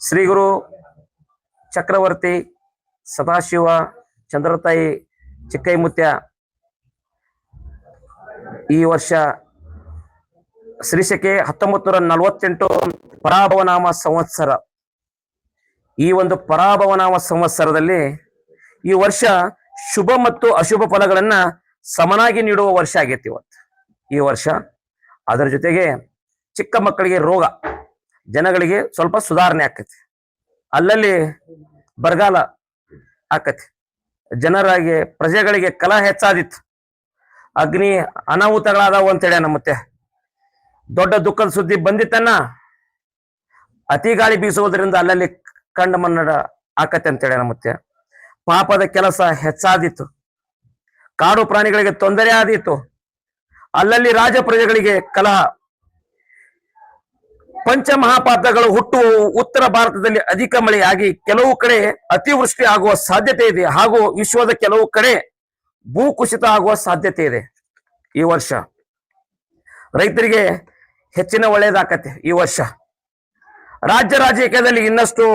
ಶ್ರೀ ಗುರು ಚಕ್ರವರ್ತಿ ಸದಾಶಿವ ಚಂದ್ರತಾಯಿ ಚಿಕ್ಕೈಮುತ್ಯ ಈ ವರ್ಷ ಶ್ರೀಶಕೆ 1948 ಪರಾಭವನಾಮ ಸಂವತ್ಸರ. ಈ ಒಂದು ಪರಾಭವನಾಮ ಸಂವತ್ಸರದಲ್ಲಿ ಈ ವರ್ಷ ಶುಭ ಮತ್ತು ಅಶುಭ ಫಲಗಳನ್ನ ಸಮನಾಗಿ ನೀಡುವ ವರ್ಷ ಆಗೈತಿ ಇವತ್ತು ಈ ವರ್ಷ. ಅದರ ಜೊತೆಗೆ ಚಿಕ್ಕ ಮಕ್ಕಳಿಗೆ ರೋಗ, ಜನಗಳಿಗೆ ಸ್ವಲ್ಪ ಸುಧಾರಣೆ ಆಕತಿ, ಅಲ್ಲಲ್ಲಿ ಬರಗಾಲ ಆಕತಿ, ಜನರಿಗೆ ಪ್ರಜೆಗಳಿಗೆ ಕಲಹ ಹೆಚ್ಚಾದಿತ್ತು, ಅಗ್ನಿ ಅನಾಹುತಗಳಾದವು ಅಂತೇಳಿ ನಮ್ಮತ್ತೆ ದೊಡ್ಡ ದುಃಖದ ಸುದ್ದಿ ಬಂದಿತ್ತನ್ನ. ಅತಿ ಗಾಳಿ ಬೀಸುವುದರಿಂದ ಅಲ್ಲಲ್ಲಿ ಕಂಡ ಮನ್ನಡ ಆಕತಿ ಅಂತೇಳಿ ನಮ್ಮತ್ತೆ. ಪಾಪದ ಕೆಲಸ ಹೆಚ್ಚಾದಿತ್ತು, ಕಾಡು ಪ್ರಾಣಿಗಳಿಗೆ ತೊಂದರೆ ಆದೀತು, ಅಲ್ಲಲ್ಲಿ ರಾಜ ಪ್ರಜೆಗಳಿಗೆ ಕಲಹ. ಪಂಚಮಹಾಪಾತಗಳು ಹುಟ್ಟುವ ಉತ್ತರ ಭಾರತದಲ್ಲಿ ಅಧಿಕ ಮಳೆಯಾಗಿ ಕೆಲವು ಕಡೆ ಅತಿವೃಷ್ಟಿ ಆಗುವ ಸಾಧ್ಯತೆ ಇದೆ, ಹಾಗೂ ವಿಶ್ವದ ಕೆಲವು ಕಡೆ ಭೂಕುಸಿತ ಆಗುವ ಸಾಧ್ಯತೆ ಇದೆ. ಈ ವರ್ಷ ರೈತರಿಗೆ ಹೆಚ್ಚಿನ ಒಳ್ಳೆಯದಾಕತ್ತೆ. ಈ ವರ್ಷ ರಾಜ್ಯ ರಾಜಕೀಯದಲ್ಲಿ ಇನ್ನಷ್ಟು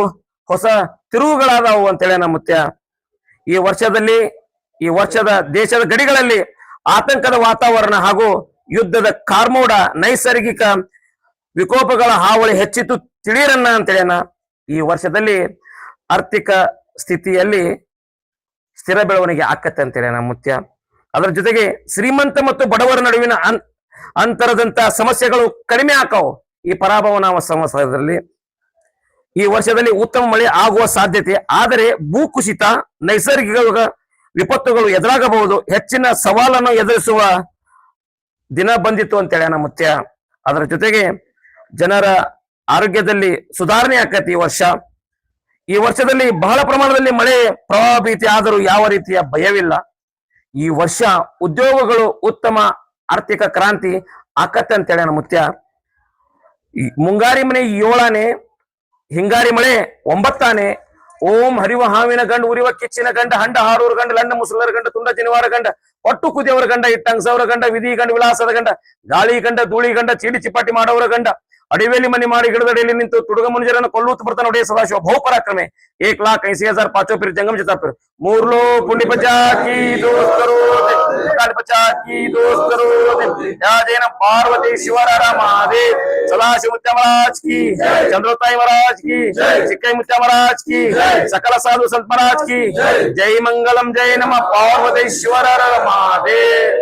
ಹೊಸ ತಿರುವುಗಳಾದವು ಅಂತೇಳಿ ನಮ್ಮ ಮುತ್ಯ. ಈ ವರ್ಷದ ದೇಶದ ಗಡಿಗಳಲ್ಲಿ ಆತಂಕದ ವಾತಾವರಣ ಹಾಗೂ ಯುದ್ಧದ ಕಾರ್ಮೋಡ, ನೈಸರ್ಗಿಕ ವಿಕೋಪಗಳ ಹಾವಳಿ ಹೆಚ್ಚಿತು ತಿಳಿಯರನ್ನ ಅಂತೇಳಿನ. ಈ ವರ್ಷದಲ್ಲಿ ಆರ್ಥಿಕ ಸ್ಥಿತಿಯಲ್ಲಿ ಸ್ಥಿರ ಬೆಳವಣಿಗೆ ಆಕತ್ತೆ ಅಂತೇಳಿ ನಮ್ಮ ಮುತ್ಯ. ಅದರ ಜೊತೆಗೆ ಶ್ರೀಮಂತ ಮತ್ತು ಬಡವರ ನಡುವಿನ ಅಂತರದಂತ ಸಮಸ್ಯೆಗಳು ಕಡಿಮೆ ಆಕಾವು ಈ ಪರಾಭವನಾಮ ಸಂವತ್ಸರದಲ್ಲಿ. ಈ ವರ್ಷದಲ್ಲಿ ಉತ್ತಮ ಮಳೆ ಆಗುವ ಸಾಧ್ಯತೆ, ಆದರೆ ಭೂಕುಸಿತ, ನೈಸರ್ಗಿಕ ವಿಪತ್ತುಗಳು ಎದುರಾಗಬಹುದು. ಹೆಚ್ಚಿನ ಸವಾಲನ್ನು ಎದುರಿಸುವ ದಿನ ಬಂದಿತ್ತು ಅಂತೇಳಿ ನಮ್ಮ ಮುತ್ಯ. ಅದರ ಜೊತೆಗೆ ಜನರ ಆರೋಗ್ಯದಲ್ಲಿ ಸುಧಾರಣೆ ಆಕತಿ ಈ ವರ್ಷ. ಈ ವರ್ಷದಲ್ಲಿ ಬಹಳ ಪ್ರಮಾಣದಲ್ಲಿ ಮಳೆ ಪ್ರಭಾವಿತ ಆದರೂ ಯಾವ ರೀತಿಯ ಭಯವಿಲ್ಲ. ಈ ವರ್ಷ ಉದ್ಯೋಗಗಳು ಉತ್ತಮ ಆರ್ಥಿಕ ಕ್ರಾಂತಿ ಆಕತ್ತೆ ಅಂತೇಳಿ ನಮ್ಮ ಮುತ್ಯ. ಮುಂಗಾರಿ ಮನೆ 7ಆನೆ, ಹಿಂಗಾರಿ ಮಳೆ 9ಆನೆ. ಓಂ ಹರಿವ ಹಾವಿನ ಗಂಡ, ಉರಿವ ಕಿಚ್ಚಿನ ಗಂಡ, ಹಂಡ ಹಾರೂರ ಗಂಡ, ಲಂಡ ಮುಸುಲರ ಗಂಡ, ತುಂಡ ಜನಿವಾರ ಗಂಡ, ಒಟ್ಟು ಕುದಿಯವರ ಗಂಡ, ಇಟ್ಟಂಗಸವರ ಗಂಡ, ವಿಧಿ ಗಂಡ, ವಿಲಾಸದ ಗಂಡ, ಗಾಳಿ ಗಂಡ, ಧೂಳಿ ಗಂಡ, ಚೀಡಿ ಚಿಪ್ಪಾಟಿ ಮಾಡೋವರ ಗಂಡ, ಅಡಿವೇಲಿ ಮನಿ ಮಾಡಿ ಗಿಡದಡಿಯಲ್ಲಿ ನಿಂತು ತುಡುಗ ಮುನಿಜರನ್ನು ಕೊಲ್ಲೂತ್ ಬರ್ತಾನೆ ಒಡೆಯ ಸದಾಶಿವ ಬಹುಪರಾಕ್ರಮೆ 1,80,000 पांचों फिर जंगम जता फिर मूर्लो पुण्य बचा की दोस्त करो काल बचा की दोस्त करो यादेन पार्वती शिवर महादेव सदाशिव मुत्या महाराज की, चंद्रोताई महाराज की, चिक्कई मुत्या महाराज की, सकल साधु संत महाराज की जय मंगलम जय नमः पार्वती शिवर महादेव।